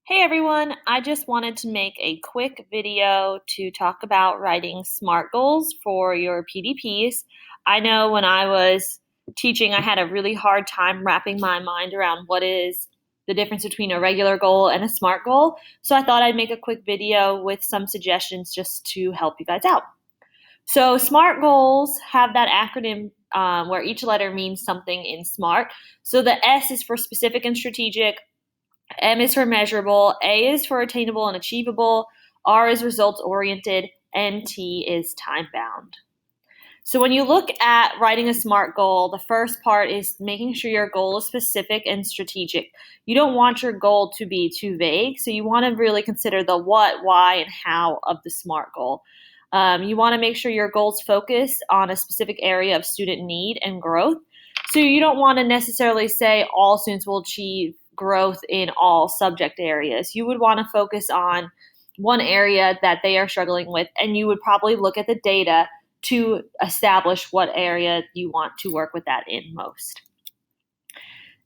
Hey everyone, I just wanted to make a quick video to talk about writing SMART goals for your PDPs. I know when I was teaching, I had a really hard time wrapping my mind around what is the difference between a regular goal and a SMART goal. So I thought I'd make a quick video with some suggestions just to help you guys out. So SMART goals have that acronym where each letter means something in SMART. So the S is for specific and strategic. M is for measurable, A is for attainable and achievable, R is results oriented, and T is time bound. So when you look at writing a SMART goal, the first part is making sure your goal is specific and strategic. You don't want your goal to be too vague, so you want to really consider the what, why, and how of the SMART goal. You want to make sure your goals focus on a specific area of student need and growth. So you don't want to necessarily say all students will achieve growth in all subject areas. You would want to focus on one area that they are struggling with, and you would probably look at the data to establish what area you want to work with that in most.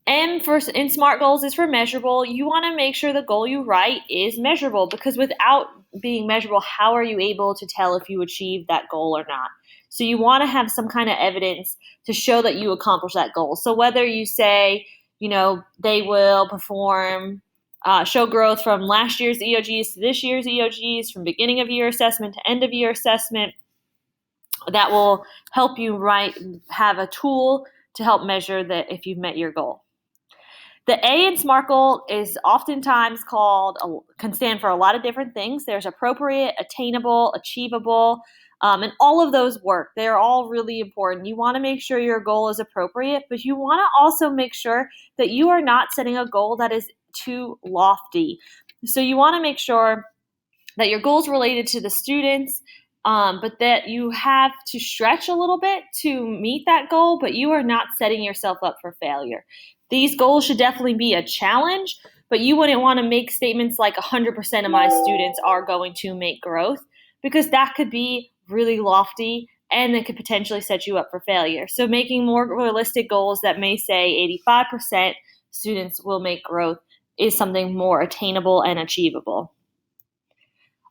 M for in SMART goals is for measurable. You want to make sure the goal you write is measurable, because without being measurable, how are you able to tell if you achieved that goal or not? So you want to have some kind of evidence to show that you accomplished that goal. So whether you say, they will show growth from last year's EOGs to this year's EOGs, from beginning of year assessment to end of year assessment, that will help you have a tool to help measure that if you've met your goal. The A in SMART goal is oftentimes can stand for a lot of different things. There's appropriate, attainable, achievable, and all of those work. They're all really important. You want to make sure your goal is appropriate, but you want to also make sure that you are not setting a goal that is too lofty. So you want to make sure that your goal is related to the students, but that you have to stretch a little bit to meet that goal, but you are not setting yourself up for failure. These goals should definitely be a challenge, but you wouldn't want to make statements like 100% of my students are going to make growth, because that could be really lofty and it could potentially set you up for failure. So making more realistic goals that may say 85% students will make growth is something more attainable and achievable.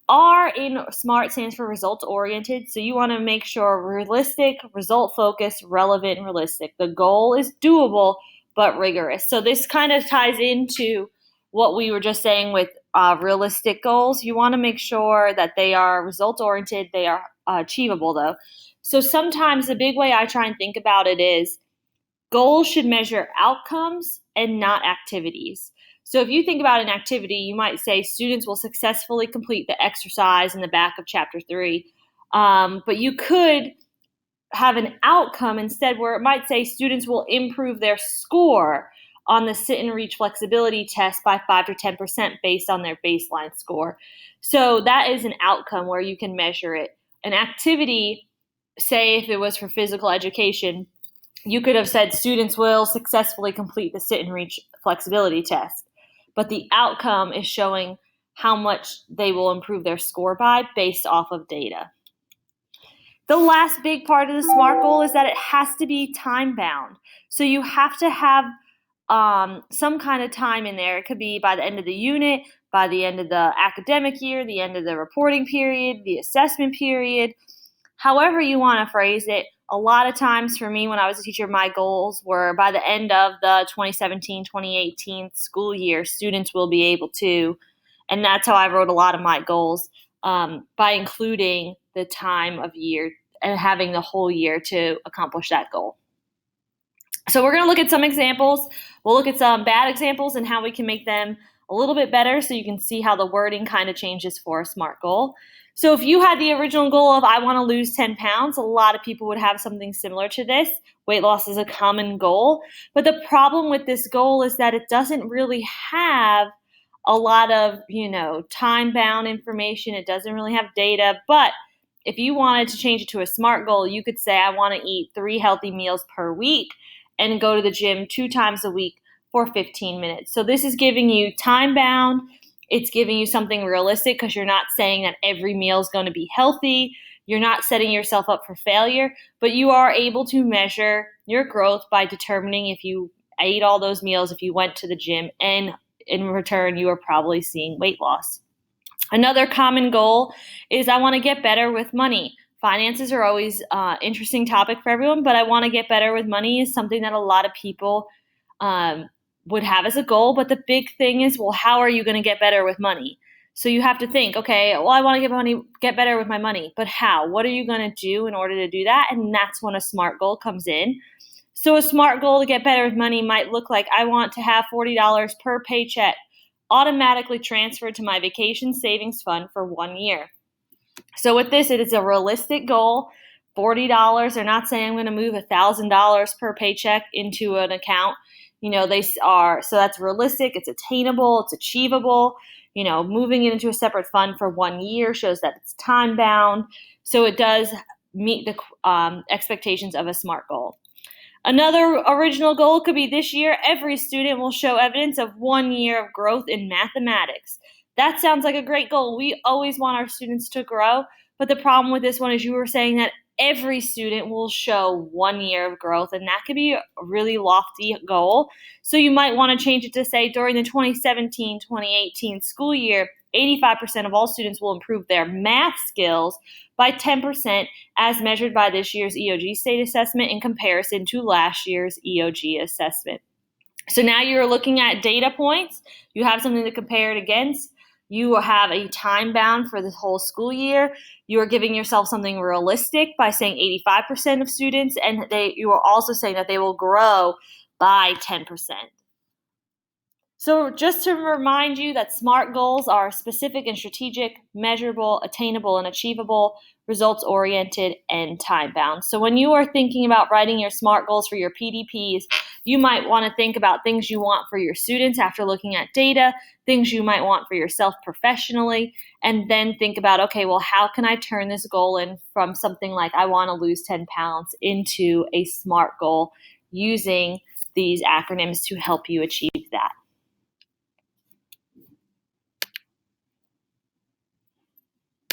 R in SMART stands for results oriented. So you want to make sure realistic, result focused, relevant, and realistic. The goal is doable but rigorous. So this kind of ties into what we were just saying with realistic goals. You want to make sure that they are result oriented, they are achievable though. So sometimes the big way I try and think about it is goals should measure outcomes and not activities. So if you think about an activity, you might say students will successfully complete the exercise in the back of chapter 3. But you could have an outcome instead where it might say students will improve their score on the sit and reach flexibility test by 5 to 10% based on their baseline score. So that is an outcome where you can measure it. An activity, say if it was for physical education, you could have said students will successfully complete the sit and reach flexibility test. But the outcome is showing how much they will improve their score by based off of data. The last big part of the SMART goal is that it has to be time bound. So you have to have some kind of time in there. It could be by the end of the unit, by the end of the academic year, the end of the reporting period, the assessment period, however you want to phrase it. A lot of times for me when I was a teacher, my goals were by the end of the 2017-2018 school year, students will be able to, and that's how I wrote a lot of my goals, by including the time of year and having the whole year to accomplish that goal. So we're going to look at some examples. We'll look at some bad examples and how we can make them a little bit better so you can see how the wording kind of changes for a SMART goal. So if you had the original goal of I want to lose 10 pounds, a lot of people would have something similar to this. Weight loss is a common goal. But the problem with this goal is that it doesn't really have a lot of, time-bound information. It doesn't really have data. But if you wanted to change it to a SMART goal, you could say I want to eat 3 healthy meals per week and go to the gym 2 times a week for 15 minutes. So this is giving you time-bound. It's giving you something realistic because you're not saying that every meal is going to be healthy. You're not setting yourself up for failure, but you are able to measure your growth by determining if you ate all those meals, if you went to the gym, and in return, you are probably seeing weight loss. Another common goal is I want to get better with money. Finances are always an interesting topic for everyone, but I want to get better with money is something that a lot of people would have as a goal. But the big thing is, well, how are you going to get better with money? So you have to think, okay, well, I want to get better with my money, but how? What are you going to do in order to do that? And that's when a SMART goal comes in. So a SMART goal to get better with money might look like I want to have $40 per paycheck automatically transferred to my vacation savings fund for 1 year. So with this, it is a realistic goal. $40. They're not saying I'm going to move $1,000 per paycheck into an account. They are, so that's realistic. It's attainable. It's achievable. Moving it into a separate fund for 1 year shows that it's time bound. So it does meet the expectations of a SMART goal. Another original goal could be this year, every student will show evidence of 1 year of growth in mathematics. That sounds like a great goal. We always want our students to grow, but the problem with this one is you were saying that every student will show 1 year of growth, and that could be a really lofty goal. So you might want to change it to say during the 2017-2018 school year, 85% of all students will improve their math skills by 10% as measured by this year's EOG state assessment in comparison to last year's EOG assessment. So now you're looking at data points. You have something to compare it against. You have a time bound for the whole school year. You are giving yourself something realistic by saying 85% of students, and you are also saying that they will grow by 10%. So just to remind you that SMART goals are specific and strategic, measurable, attainable and achievable, results-oriented, and time-bound. So when you are thinking about writing your SMART goals for your PDPs, you might want to think about things you want for your students after looking at data, things you might want for yourself professionally, and then think about, okay, well, how can I turn this goal in from something like I want to lose 10 pounds into a SMART goal using these acronyms to help you achieve